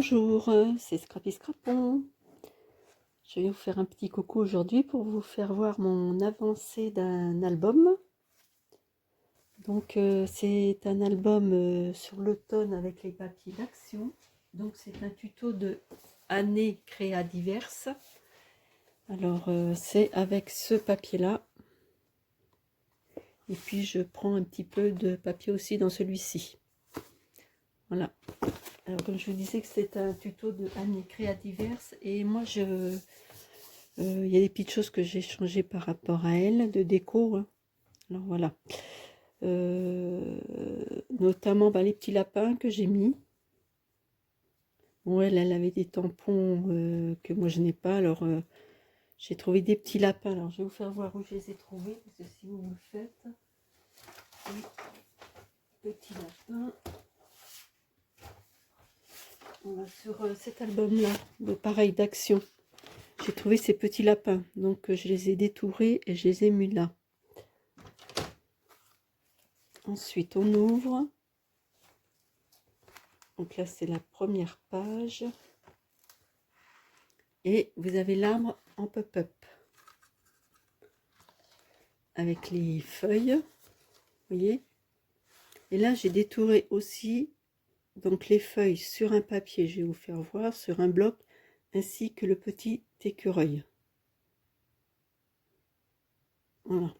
Bonjour, c'est Scrappy Scrapon. Je vais vous faire un petit coucou aujourd'hui pour vous faire voir mon avancée d'un album. Donc c'est un album sur l'automne avec les papiers d'action. Donc c'est un tuto de années créa diverses. Alors c'est avec ce papier là. Et puis je prends un petit peu de papier aussi dans celui-ci. Voilà. Alors comme je vous disais que c'est un tuto de années créa diverses. Et moi il y a des petites choses que j'ai changées par rapport à elle, de déco. Hein. Alors voilà. Notamment les petits lapins que j'ai mis. Bon, elle avait des tampons que moi je n'ai pas. Alors j'ai trouvé des petits lapins. Alors je vais vous faire voir où je les ai trouvés. Parce que si vous me le faites. Petits lapins. Voilà, sur cet album-là, de pareil d'action. J'ai trouvé ces petits lapins. Donc je les ai détourés et je les ai mis là. Ensuite, on ouvre. Donc là, c'est la première page. Et vous avez l'arbre en pop-up. Avec les feuilles. Vous voyez. Et là, j'ai détouré aussi donc les feuilles sur un papier. Je vais vous faire voir. Sur un bloc. Ainsi que le petit écureuil. Voilà.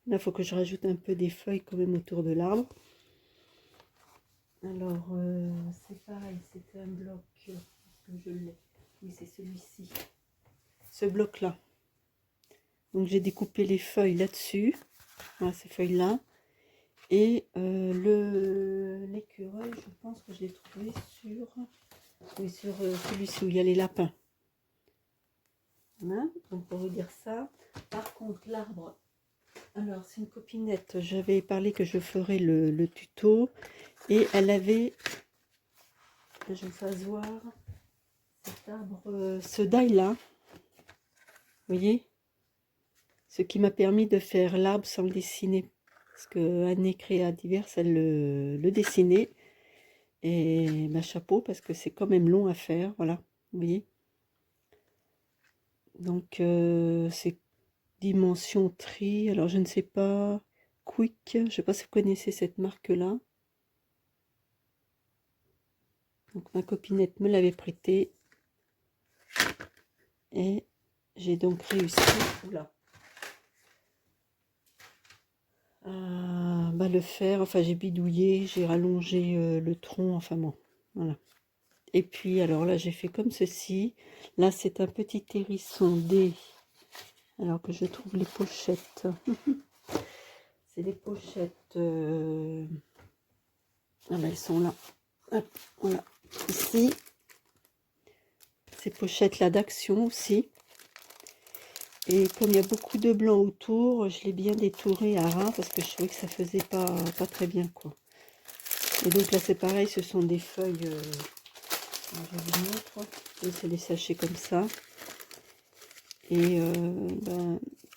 Là, il faut que je rajoute un peu des feuilles quand même autour de l'arbre. Alors, c'est pareil, c'est un bloc, est-ce que je l'ai? Oui, c'est celui-ci. Ce bloc-là. Donc, j'ai découpé les feuilles là-dessus. Voilà, ces feuilles-là. Et l'écureuil, je pense que je l'ai trouvé sur, oui, sur celui-ci où il y a les lapins. Voilà, donc pour vous dire ça. Par contre, l'arbre... Alors, c'est une copinette. J'avais parlé que je ferais le tuto. Et elle avait, que je vous fasse voir, cet arbre, ce die-là. Vous voyez? Ce qui m'a permis de faire l'arbre sans le dessiner. Parce que Années Créa Diverses, elle le dessinait. Et ma chapeau, parce que c'est quand même long à faire. Voilà, vous voyez? Donc, c'est dimension tri. Alors, je ne sais pas. Quick, je ne sais pas si vous connaissez cette marque-là. Donc, ma copinette me l'avait prêté. Et j'ai donc réussi. Oula. Le faire, enfin j'ai bidouillé, j'ai rallongé le tronc, enfin bon, voilà. Et puis alors là j'ai fait comme ceci. Là c'est un petit hérisson D. Alors que je trouve les pochettes. C'est les pochettes. Voilà, elles sont là. Hop, voilà. Ici. Ces pochettes là d'action aussi. Et comme il y a beaucoup de blanc autour, je l'ai bien détouré à ras parce que je trouvais que ça faisait pas très bien quoi. Et donc là c'est pareil, ce sont des feuilles, je vous montre, c'est des sachets comme ça. Et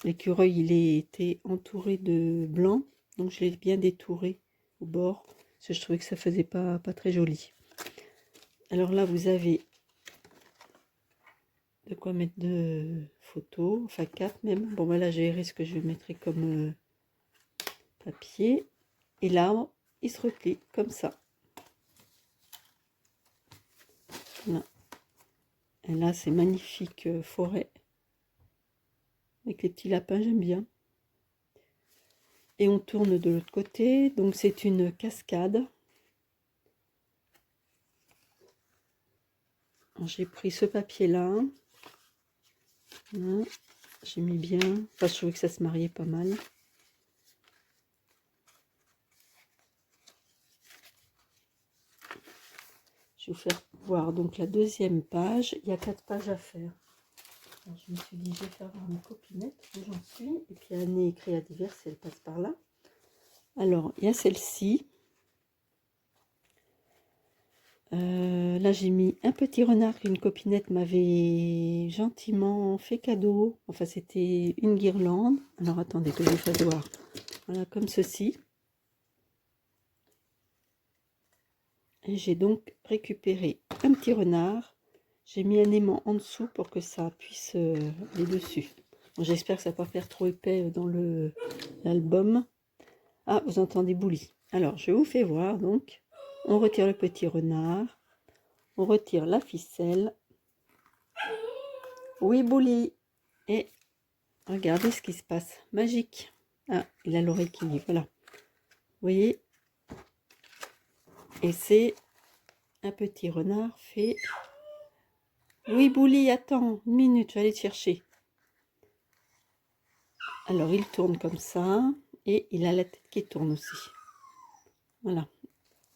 l'écureuil il était entouré de blanc, donc je l'ai bien détouré au bord, parce que je trouvais que ça faisait pas très joli. Alors là vous avez de quoi mettre 2 photos, enfin 4 même. Bon voilà, je verrai ce que je mettrai comme papier. Et l'arbre il se replie comme ça. Voilà. Et là c'est magnifique forêt. Avec les petits lapins, j'aime bien. Et on tourne de l'autre côté. Donc c'est une cascade. J'ai pris ce papier-là. Voilà. J'ai mis bien. Enfin, je trouvais que ça se mariait pas mal. Je vais vous faire voir donc la deuxième page. Il y a 4 pages à faire. Alors, je me suis dit, je vais faire voir mes copinettes où j'en suis. Et puis Années Créa Diverses, elle passe par là. Alors, il y a celle-ci. Là, j'ai mis un petit renard qu'une copinette m'avait gentiment fait cadeau. Enfin, c'était une guirlande. Alors, attendez que je vous fasse voir. Voilà, comme ceci. Et j'ai donc récupéré un petit renard. J'ai mis un aimant en dessous pour que ça puisse aller dessus. Bon, j'espère que ça ne va pas faire trop épais dans l'album. Ah, vous entendez Bouli. Alors, je vous fais voir donc. On retire le petit renard. On retire la ficelle. Oui, Bouli. Et regardez ce qui se passe. Magique. Ah, il a l'oreille qui... Voilà. Vous voyez? Et c'est un petit renard fait... Oui, Bouli, attends. Une minute, je vais aller te chercher. Alors, il tourne comme ça. Et il a la tête qui tourne aussi. Voilà.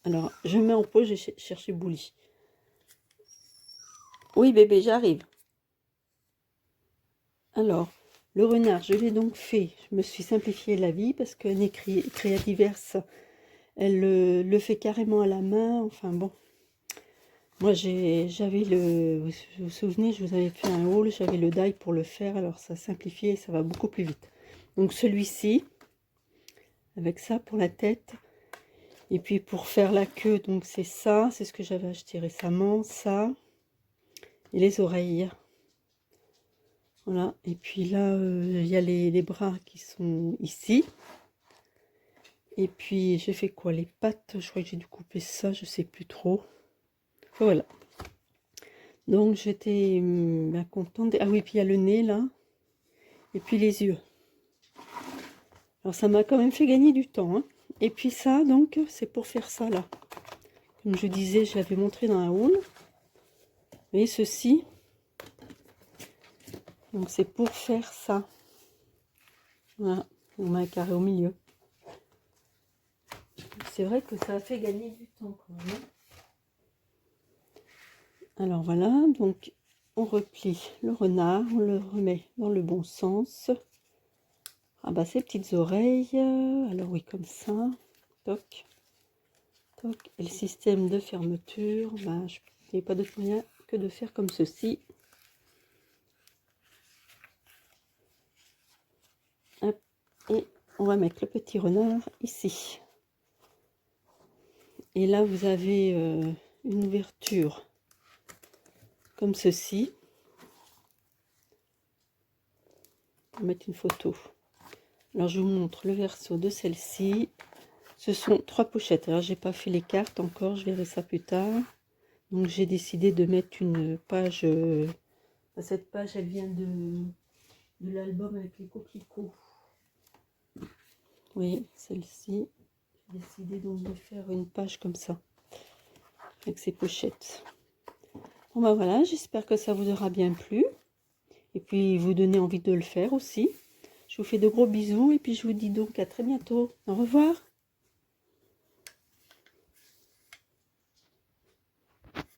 Alors, je mets en pause, j'ai cherché Bouli. Oui, bébé, j'arrive. Alors, le renard, je l'ai donc fait. Je me suis simplifié la vie parce que Créativerse, elle le fait carrément à la main. Enfin bon, moi j'avais vous vous souvenez, je vous avais fait un haul, j'avais le die pour le faire. Alors ça simplifie et ça va beaucoup plus vite. Donc celui-ci, avec ça pour la tête. Et puis pour faire la queue, donc c'est ça, c'est ce que j'avais acheté récemment, ça. Et les oreilles. Voilà, et puis là, il y a les bras qui sont ici. Et puis, j'ai fait quoi? Les pattes, je crois que j'ai dû couper ça, je sais plus trop. Voilà. Donc, j'étais bien contente. Ah oui, puis il y a le nez, là. Et puis les yeux. Alors, ça m'a quand même fait gagner du temps, hein. Et puis ça, donc, c'est pour faire ça, là. Comme je disais, je l'avais montré dans la haul. Et ceci... Donc c'est pour faire ça. Voilà, on met un carré au milieu. C'est vrai que ça a fait gagner du temps quand même. Alors voilà, donc on replie le renard, on le remet dans le bon sens. Ah bah ses petites oreilles, alors oui comme ça, toc, toc. Et le système de fermeture, bah, je n'ai pas d'autre moyen que de faire comme ceci. Hop, et on va mettre le petit renard ici. Et là vous avez une ouverture comme ceci. On va mettre une photo. Alors je vous montre le verso de celle-ci. Ce sont 3 pochettes. Alors j'ai pas fait les cartes encore, je verrai ça plus tard. Donc j'ai décidé de mettre une page. Cette page elle vient de l'album avec les coquelicots. Vous voyez celle-ci. J'ai décidé donc de faire une page comme ça. Avec ces pochettes. Bon ben voilà, j'espère que ça vous aura bien plu. Et puis vous donner envie de le faire aussi. Je vous fais de gros bisous et puis je vous dis donc à très bientôt. Au revoir.